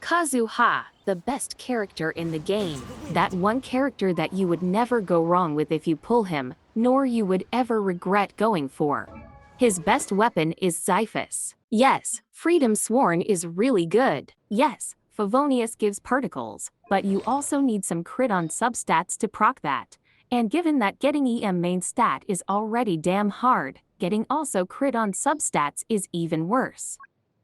Kazuha, the best character in the game. That one character that you would never go wrong with if you pull him, nor you would ever regret going for. His best weapon is Xiphus. Yes, Freedom Sworn is really good. Yes, Favonius gives particles, but you also need some crit on substats to proc that. And given that getting EM main stat is already damn hard, getting also crit on substats is even worse.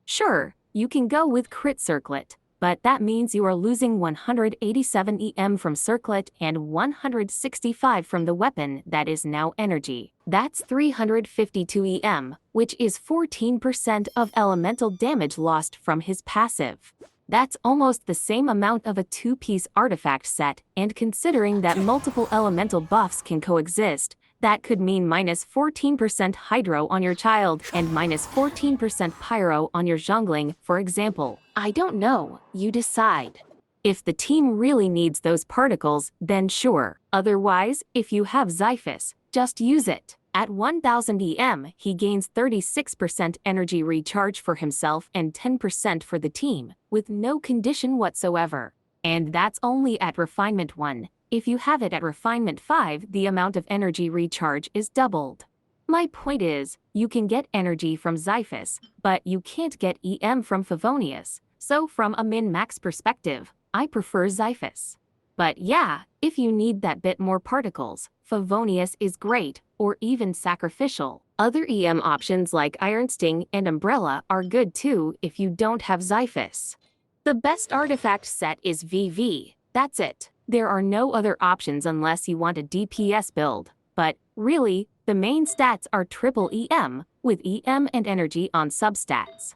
Sure, you can go with crit circlet, but that means you are losing 187 EM from circlet and 165 from the weapon that is now energy. That's 352 EM, which is 14% of elemental damage lost from his passive. That's almost the same amount of a two-piece artifact set, and considering that multiple elemental buffs can coexist, that could mean minus 14% Hydro on your child and minus 14% Pyro on your Zhongling, for example. I don't know, you decide. If the team really needs those particles, then sure. Otherwise, if you have Xiphus, just use it. At 1000 EM, he gains 36% energy recharge for himself and 10% for the team, with no condition whatsoever. And that's only at Refinement 1. If you have it at Refinement 5, the amount of energy recharge is doubled. My point is, you can get energy from Xiphus, but you can't get EM from Favonius, so from a min-max perspective, I prefer Xiphus. But yeah, if you need that bit more particles, Favonius is great, or even sacrificial. Other EM options like Iron Sting and Umbrella are good too if you don't have Xiphus. The best artifact set is VV, that's it. There are no other options unless you want a DPS build, but really, the main stats are triple EM, with EM and energy on substats.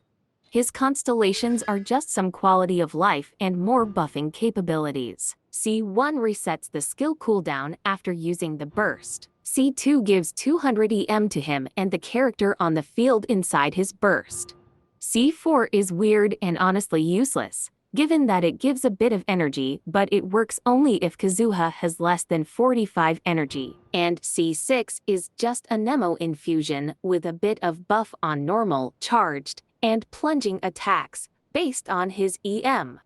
His constellations are just some quality of life and more buffing capabilities. C1 resets the skill cooldown after using the burst. C2 gives 200 EM to him and the character on the field inside his burst. C4 is weird and honestly useless, given that it gives a bit of energy, but it works only if Kazuha has less than 45 energy. And C6 is just a Nemo infusion with a bit of buff on normal, charged, and plunging attacks, based on his EM.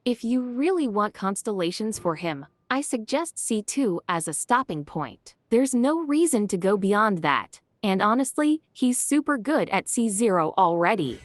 If you really want constellations for him, I suggest C2 as a stopping point. There's no reason to go beyond that, and honestly, he's super good at C0 already.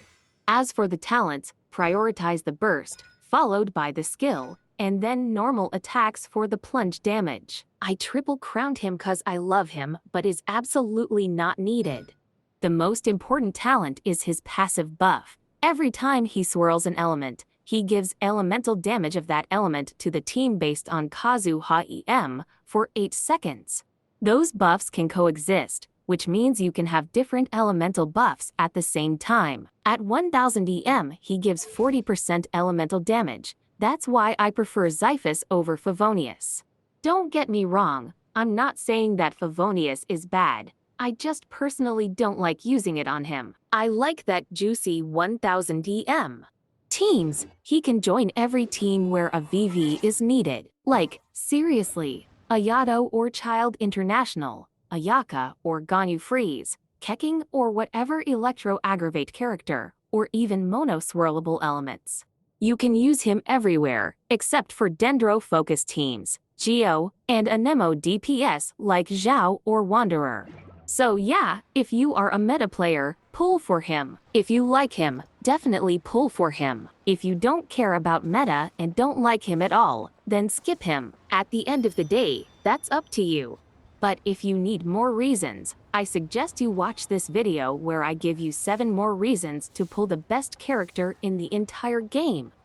As for the talents, prioritize the burst, followed by the skill, and then normal attacks for the plunge damage. I triple crowned him cause I love him, but is absolutely not needed. The most important talent is his passive buff. Every time he swirls an element, he gives elemental damage of that element to the team based on Kazuha EM for 8 seconds. Those buffs can coexist, which means you can have different elemental buffs at the same time. At 1000 EM, he gives 40% elemental damage. That's why I prefer Xiphus over Favonius. Don't get me wrong, I'm not saying that Favonius is bad. I just personally don't like using it on him. I like that juicy 1000 EM. Teams, he can join every team where a VV is needed. Like, seriously, Ayato or Child International, Ayaka or Ganyu Freeze, Keking or whatever electro-aggravate character, or even mono-swirlable elements. You can use him everywhere, except for Dendro-focused teams, Geo, and Anemo DPS like Zhao or Wanderer. So yeah, if you are a meta player, pull for him. If you like him, definitely pull for him. If you don't care about meta and don't like him at all, then skip him. At the end of the day, that's up to you. But if you need more reasons, I suggest you watch this video where I give you 7 more reasons to pull the best character in the entire game.